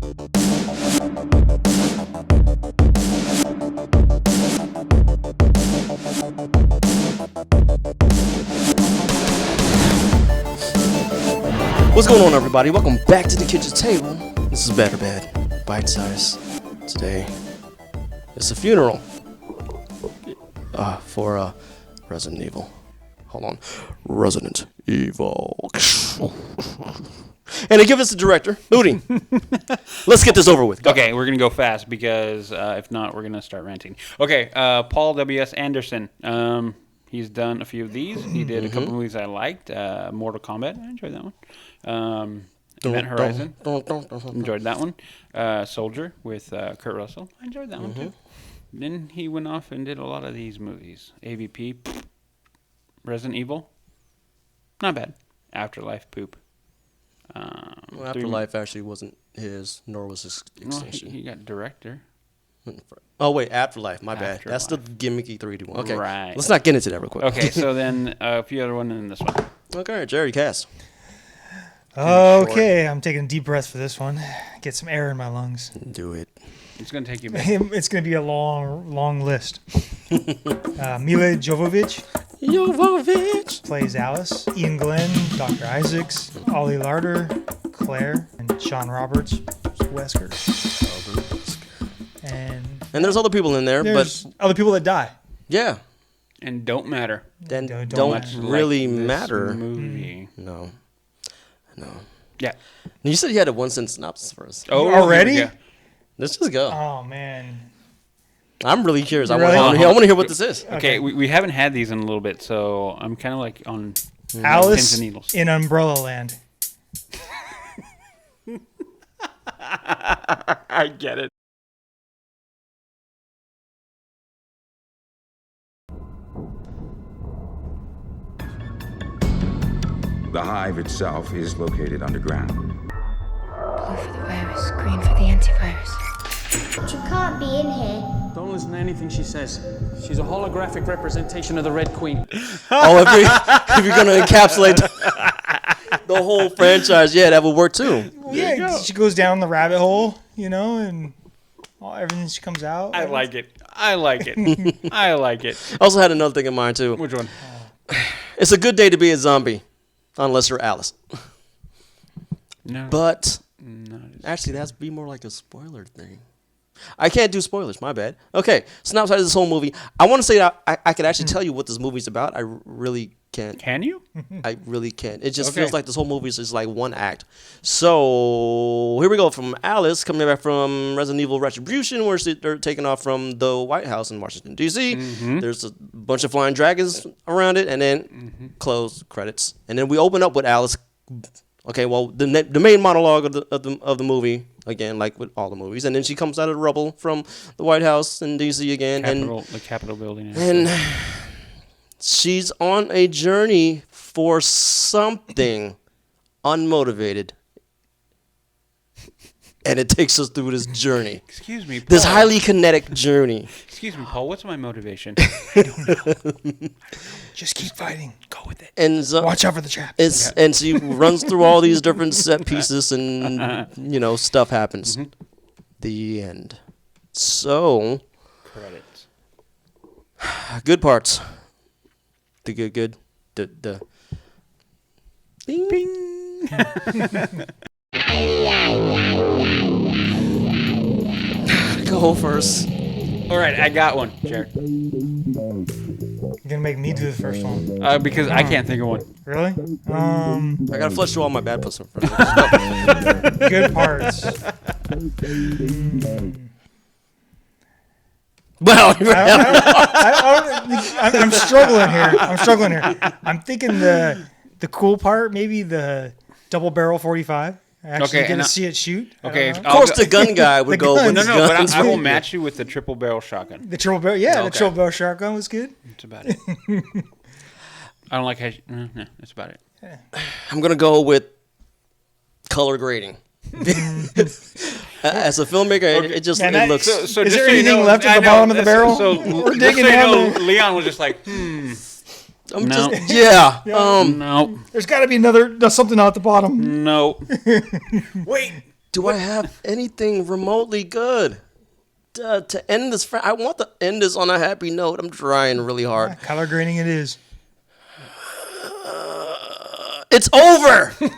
What's going on, everybody? Welcome back to the kitchen table. This is Better Bad, Bite Size. Today, it's a funeral for Resident Evil. Hold on, Resident Evil. And to give us the director, Hury. Let's get this over with. Go. Okay, we're gonna go fast because if not, we're gonna start ranting. Okay, Paul W.S. Anderson. He's done a few of these. He did a couple movies I liked. Mortal Kombat, I enjoyed that one. Event Horizon, enjoyed that one. Soldier with Kurt Russell, I enjoyed that one too. Then he went off and did a lot of these movies. AVP, Resident Evil, not bad. Afterlife, poop. Well, Afterlife actually wasn't his, nor was his extension. He got director. Oh, wait, Afterlife. My bad. That's the gimmicky 3D one. Okay, right. Let's not get into that real quick. Okay, so then a few other ones and this one. Okay, Jerry Cass. Okay, I'm taking a deep breath for this one. Get some air in my lungs. Do it. It's going to take you a minute. It's going to be a long list. Mila Jovovich plays Alice. Ian Glenn, Dr. Isaacs, Ollie Larder, Claire, and Sean Roberts, Wesker. And there's other people in there, there's but other people that die. Yeah. And don't matter. Then don't really matter. Movie. No. Yeah. You said you had a one-sentence synopsis for us. Oh, already? Let's just go. Oh, man. I'm really curious. Really? I want to hear what this is. Okay, we haven't had these in a little bit, so I'm kind of like on Alice pins and needles. in Umbrella Land. I get it. The hive itself is located underground. Blue for the virus, green for the antivirus. But you can't be in here. Don't listen to anything she says. She's a holographic representation of the Red Queen. Oh, if you're going to encapsulate the whole franchise, yeah, that would work too. Yeah, she goes down the rabbit hole, and everything she comes out. I like it. I like it. I also had another thing in mind too. Which one? It's a good day to be a zombie, unless you're Alice. No. But actually, that'd be more like a spoiler thing. I can't do spoilers. My bad. Okay, synopsis of this whole movie. I want to say that I could actually tell you what this movie's about. I really can't. Can you? I really can't. It just feels like this whole movie is just like one act. So here we go from Alice coming back from Resident Evil Retribution, where they're taking off from the White House in Washington, D.C. There's a bunch of flying dragons around it, and then close credits. And then we open up with Alice. Okay, well, the main monologue of the movie, again, like with all the movies, and then she comes out of the rubble from the White House in D.C. again. The Capitol building. And she's on a journey for something unmotivated. And it takes us through this journey. Excuse me, Paul. This highly kinetic journey. Excuse me, Paul. What's my motivation? Just keep fighting. Go with it. And so, Watch out for the traps. And she runs through all these different set pieces and, stuff happens. The end. So. Credits. Good parts. The good. The. Bing. Bing. Go first. All right, I got one, Jared. You're gonna make me do the first one. Because I can't think of one. Really? I gotta flush through all my bad parts. Good parts. Well, I'm struggling here. I'm thinking the cool part, maybe the double barrel 45. Actually, Okay, get to see it shoot. Okay, of course, the gun guy would go with guns. No, but guns. I will match you with the triple barrel shotgun. The triple barrel, yeah, Okay. the triple barrel shotgun was good. That's about it. I don't like how. No, that's about it. I'm gonna go with color grading. As a filmmaker, it just And it that- looks. So Is just there so you anything know, left at I the know, bottom of the barrel? So We're just digging so you down know, there. Leon was just like, I'm No. just, yeah. no, There's got to be something out at the bottom. no. Wait, Do I have anything remotely good to end this? I want to end this on a happy note. I'm trying really hard. Color grading it is. It's over. There,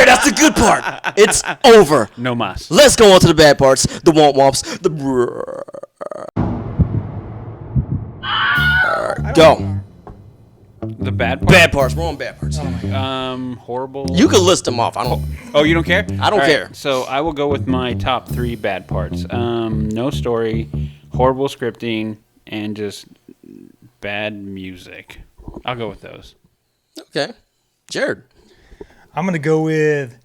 that's the good part. It's over. No mas. Let's go on to the bad parts. The womp womps. The go. The bad part? Bad parts. We're on bad parts. Horrible. You can list them off. I don't. Oh, you don't care? I don't care. So I will go with my top 3 bad parts. No story, horrible scripting, and just bad music. I'll go with those. Okay, Jared. I'm going to go with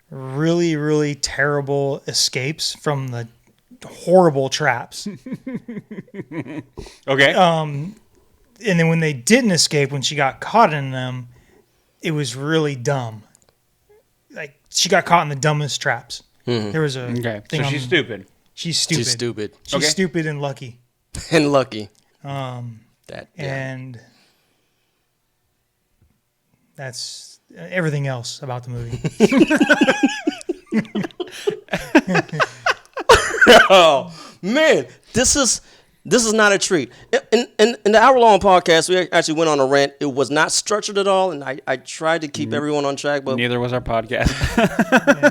really, really terrible escapes from the horrible traps. Okay. And then when they didn't escape, when she got caught in them, it was really dumb. Like, she got caught in the dumbest traps. Mm-hmm. There was a Okay. thing So she's stupid. She's stupid. She's stupid. She's Okay. stupid and lucky. And lucky. And that's everything else about the movie. Oh man, this is not a treat. In the hour-long podcast, we actually went on a rant. It was not structured at all, and I tried to keep everyone on track, but Neither was our podcast.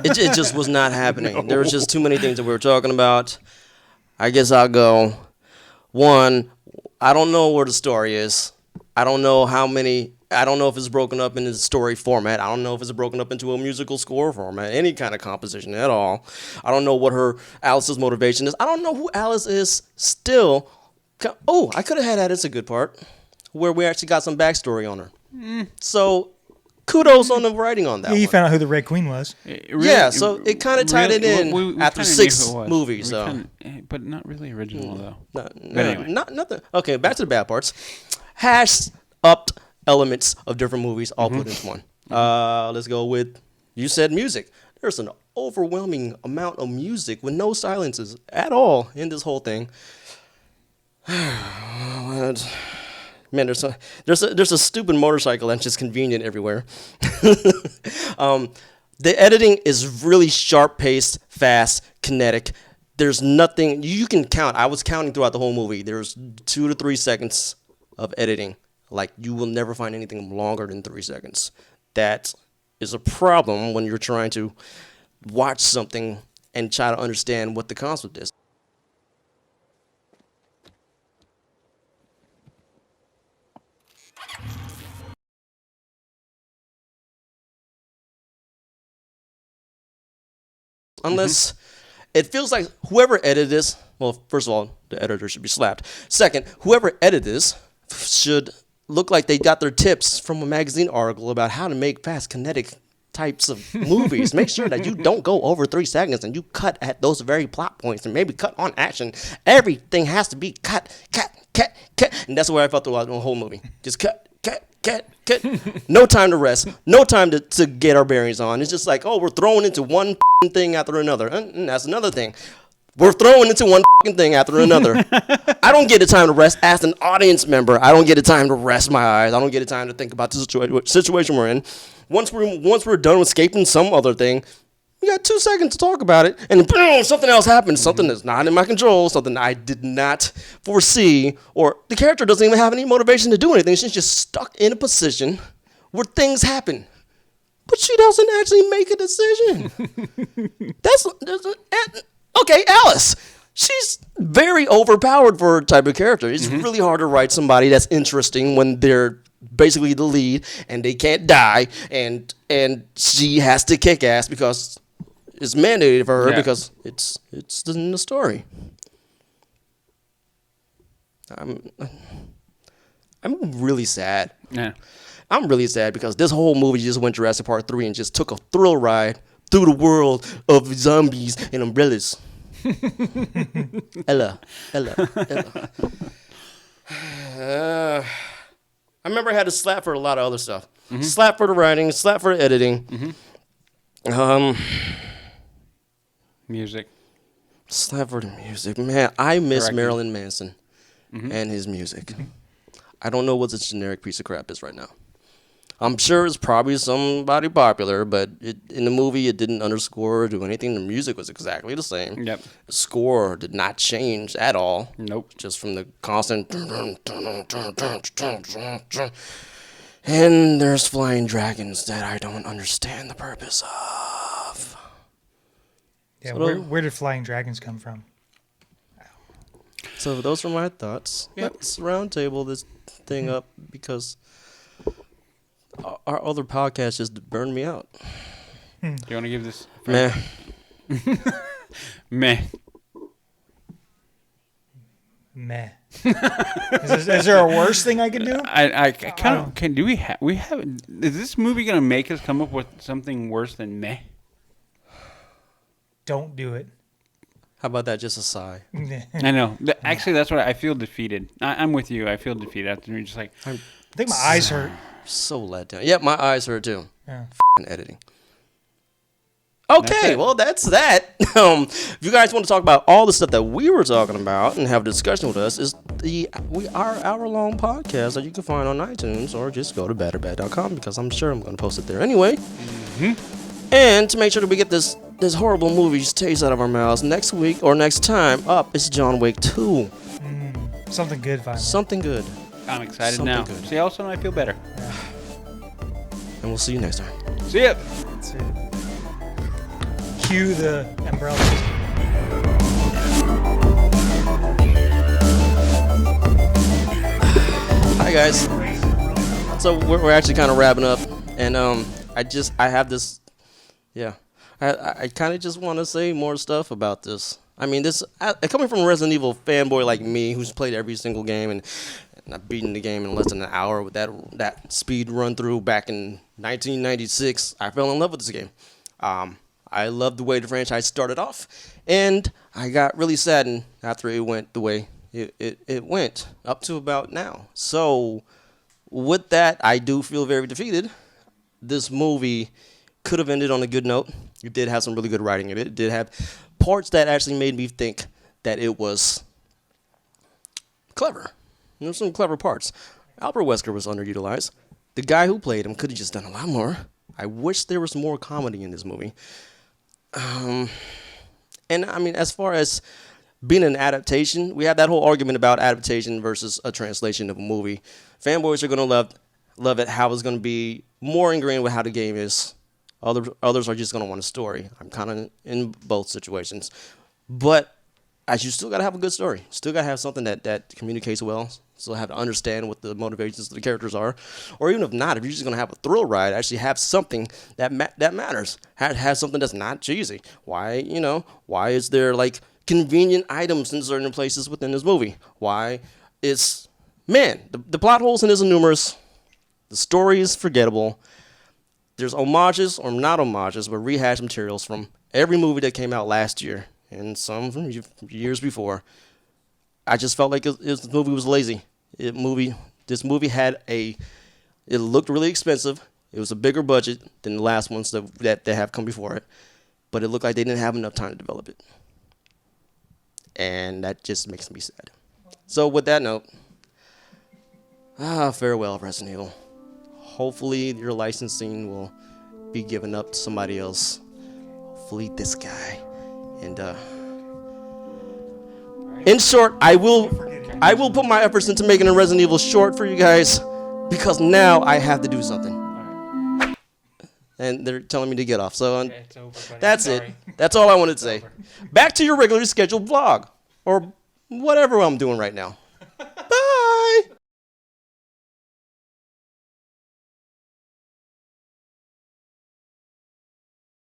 it just was not happening. No. There was just too many things that we were talking about. I guess I'll go. One, I don't know where the story is. I don't know I don't know if it's broken up into story format. I don't know if it's broken up into a musical score format, any kind of composition at all. I don't know what Alice's motivation is. I don't know who Alice is still. Oh, I could have had that. It's a good part where we actually got some backstory on her. So kudos on the writing on that. Yeah, you one. found out who the Red Queen was. Yeah, so it kind of tied it in we after kinda 6 knew who it was. movies. But not really original, though. But anyway. nothing. Okay, back to the bad parts. Hashed up elements of different movies all put into one. Let's go with, you said music. There's an overwhelming amount of music with no silences at all in this whole thing. Man, there's a stupid motorcycle that's just convenient everywhere. The editing is really sharp-paced, fast, kinetic. There's nothing you can count. I was counting throughout the whole movie. There's 2 to 3 seconds of editing. Like, you will never find anything longer than 3 seconds. That is a problem when you're trying to watch something and try to understand what the concept is. Unless it feels like whoever edited this, well, first of all, the editor should be slapped. Second, whoever edited this should look like they got their tips from a magazine article about how to make fast, kinetic types of movies. Make sure that you don't go over 3 seconds and you cut at those very plot points and maybe cut on action. Everything has to be cut. And that's where I felt throughout the whole movie. Just cut. No time to rest. No time to get our bearings on. It's just like, oh, we're throwing into one thing after another. And that's another thing. We're throwing into one thing after another. I don't get the time to rest as an audience member. I don't get the time to rest my eyes. I don't get the time to think about the situation we're in. Once we're done escaping some other thing, we got 2 seconds to talk about it, and boom, something else happens. Something that's not in my control, something I did not foresee, or the character doesn't even have any motivation to do anything. She's just stuck in a position where things happen. But she doesn't actually make a decision. Okay, Alice. She's very overpowered for her type of character. It's really hard to write somebody that's interesting when they're basically the lead and they can't die, and she has to kick ass because it's mandated for her because it's in the story. I'm really sad. Yeah. I'm really sad because this whole movie just went Jurassic Park 3 and just took a thrill ride through the world of zombies and umbrellas. Ella. I remember I had to slap for a lot of other stuff. Slap for the writing, slap for the editing. Music. Slap for the music. Man, I miss Correct. Marilyn Manson and his music. I don't know what this generic piece of crap is right now. I'm sure it's probably somebody popular, but in the movie it didn't underscore or do anything. The music was exactly the same. Yep. The score did not change at all. Nope. Just from the constant. And there's flying dragons that I don't understand the purpose of. Yeah, So where did flying dragons come from? So those are my thoughts. Yep. Let's roundtable this thing up because our other podcast just burned me out. Do you want to give this? Meh. Meh. Meh. Is there a worse thing I can do? I kind of can. Do we have? Is this movie gonna make us come up with something worse than meh? Don't do it. How about that? Just a sigh. I know. Actually, that's what I feel defeated. I'm with you. I feel defeated after you're just like. I think my eyes hurt. So let down. Yep, my eyes hurt too. Yeah. Editing. Okay, well that's that. If you guys want to talk about all the stuff that we were talking about and have a discussion with us, is our hour-long podcast that you can find on iTunes, or just go to betterbad.com because I'm sure I'm going to post it there anyway. Mm-hmm. And to make sure that we get this horrible movie's taste out of our mouths, next week or next time up is John Wick 2. Something good finally. Something good. I'm excited Something now. good. See, all of a sudden I feel better. And we'll see you next time. See ya. That's it. Cue the umbrella. Hi guys. So we're actually kind of wrapping up, and I have this, yeah. I kind of just want to say more stuff about this. I mean, coming from a Resident Evil fanboy like me, who's played every single game and I've beaten the game in less than an hour with that speed run through back in 1996, I fell in love with this game. I loved the way the franchise started off, and I got really saddened after it went the way it went up to about now. So with that, I do feel very defeated. This movie could have ended on a good note. It did have some really good writing in it. It did have parts that actually made me think that it was clever. There were some clever parts. Albert Wesker was underutilized. The guy who played him could have just done a lot more. I wish there was more comedy in this movie. And I mean, as far as being an adaptation, we have that whole argument about adaptation versus a translation of a movie. Fanboys are going to love it, how it's going to be more ingrained with how the game is. Others are just going to want a story. I'm kind of in both situations. But you still got to have a good story. Still got to have something that communicates well. Still have to understand what the motivations of the characters are. Or even if not, if you're just going to have a thrill ride, actually have something that matters. Have something that's not cheesy. Why is there like convenient items in certain places within this movie? Why the plot holes in this are numerous. The story is forgettable. There's homages or not homages, but rehashed materials from every movie that came out last year and some from years before. I just felt like this movie was lazy. This movie it looked really expensive. It was a bigger budget than the last ones that have come before it, but it looked like they didn't have enough time to develop it. And that just makes me sad. So with that note, farewell, Resident Evil. Hopefully your licensing will be given up to somebody else. Hopefully this guy. And in short, I will put my efforts into making a Resident Evil short for you guys because now I have to do something. And they're telling me to get off. So It's over, buddy. that's it. That's all I wanted to say. Back to your regularly scheduled vlog or whatever I'm doing right now.